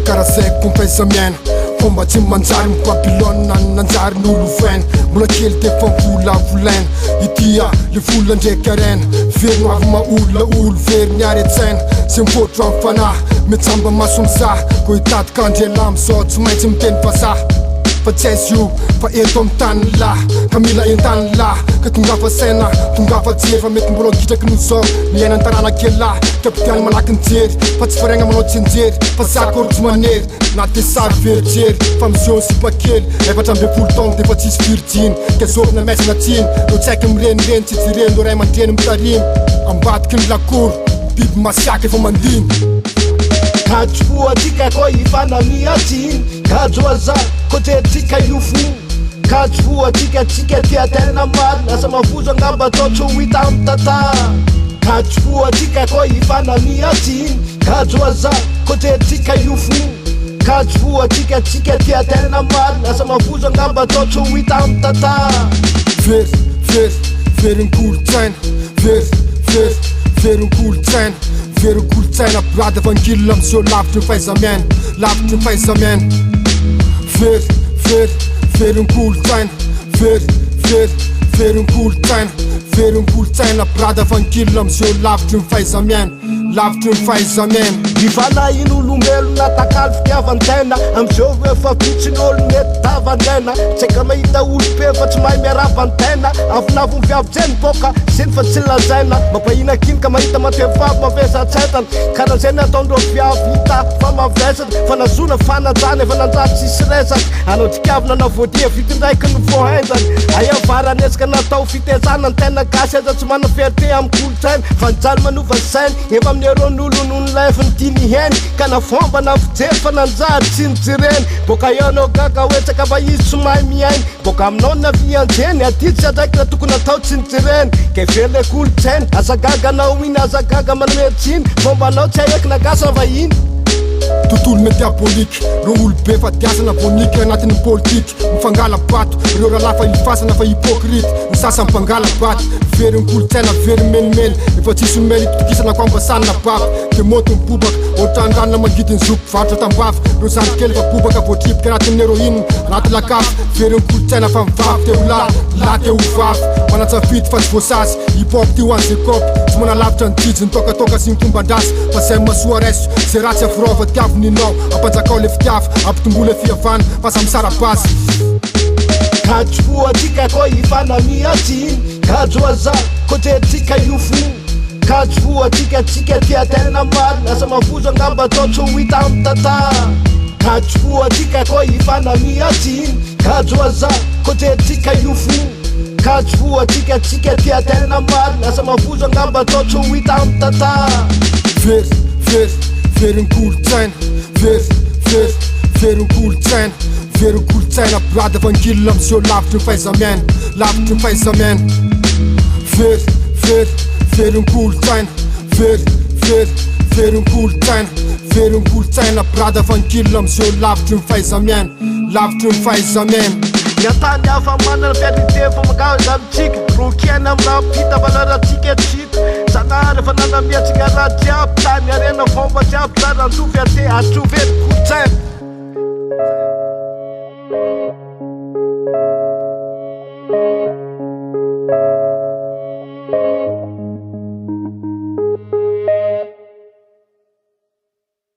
karazay kompensamena fomba tsy manjary mipapilona nanjary n'olovaina mbola kely te famvolavolaina itia le vola ndraiky arena verino avy maolona olo very niary antsaina sy mivotro amin'ny fanahy mitsamba maso mizaha ko hitadika andrialamy zao tsy maintsy miteny vazaha fa tsy aizy io fa eto amin'ny tany lahy ka mila entany lahy ka tongafa saina tongafa jery fa mety mbola gitraky no zao miaina an-tarana kely lahy kapitiany malaky ny jery fa tsy faraigna manao tsy anjery fa zako oro tsy manery na te sary verijery fa mizion sipa kely efatra ambefolo taogno defa tsisy virginy ka zovina maizina tsiny no tsy haiky mirenireny tsy jireny no ray aman-dreny mitarimy ambadiky ny lakoro biby masiaky efa mandiny kajo atika ko ifanamia tsiny kajo aza ko tetika iofo kajo atika tia tena marina asa mafuzo angamba totso hita amin'ny tantara kajo atika ko ifanamia tsiny kajo aza ko tetika iofo kajo atika tia tena marina asa mafuzo angamba totso hita amin'ny tantara very nkolontsaina very nkolontsaina very kolotsaina brada vangilina amizao lavitry ny fahaizamiana lavitry ny fahaizamiana very nkolontsaina very nkolontsaina very nkolontsaina brada vangilina amizao lavitry ny fahaizamiana lavitry ny fahaizamiana ivana iny olombelona takalo fitiavan-tena amizao efa vitsin'olo mety tavan-tena tsaika mahita olo be fa tsy mahay miaravan-tena avinavo miviavy-jeny boka zeny fa tsy lazaina mampahina kiny ka mahita matevavy mavesa-tsaitana karan'zany ataondreo viavy hita fa mavesatra fa nazona fanajana efa nanjary tsisy resaka anao tsikavina na voadia vitindraiky ny voahainjany ayavarany ezaka natao fitezana ny tena gasy aza tsy mana fierté amin'ny kolotsaina fa nijaly manova saina efa amin'ny eron'olo no nylefiny diny heny ka na fomba na fijery fa nanjary tsy nijireny boka ianao gaga hoetsaka fa izy tsy mahay miainy boka aminao na vianjeny aditsy adraiky na tokony atao tsy nijireny ke vele kolotsaina azagaga anao iny azagaga manometsiny fomba anao tsy haeky nagasa va iny tontolo mety diabolika reo olo be fa diasana vonika anatin'ny politiky mifangala bato reo rahalahy fa ilifasana fa hypokrity ny sasa mipangala bato very nkolontsaina very menimeny efa tsisy mely itokisana ko ambasanina bava de moto mibobaka ohatranranona mangidiny zoko varotra tambava reo zany kely fa bobaka voatripika anatin'ny heroine anaty lakafo very nkolontsaina fa mivavy teo lahy teo vavy manatsafidy fa tsy voasazy hipop ty ho any zekopy tsy manalavitra ny jijy nitokatoka sy ny fomban-drasy fa zay masoa raiso zay ratsy afirova tiavininao ampanjakao le fitiava ampitombo le fiavana fa samy sarabazy kajo atika ko ifanamia tsiny kajo aza ko tetika iofo kajo atika tia tena marina asa mafuzo angamba totso hita amin'ny tantara kajo atika ko ifanamia tsiny kajo aza ko tetika iofo kajo atika tia tena marina asa mafuzo angamba totso hita amin'ny tantara very nkolontsaina very nkolontsaina very nkolontsaina brada vangilina amizao lavitry ny fahaizamiana lavitry ny fahaizamiana very nkolontsaina very nkolontsaina very nkolontsaina brada vangilina amizao lavitry ny fahaizamiana lavitry ny fahaizamiana yatany hafa manana fialite fa makaza amitsika rokiana amrapita valaratsika tsika zanary fa nanamiatsika raha jiaby tany arena fomba jiaby tsara antsofy ate atrovely kolotsaina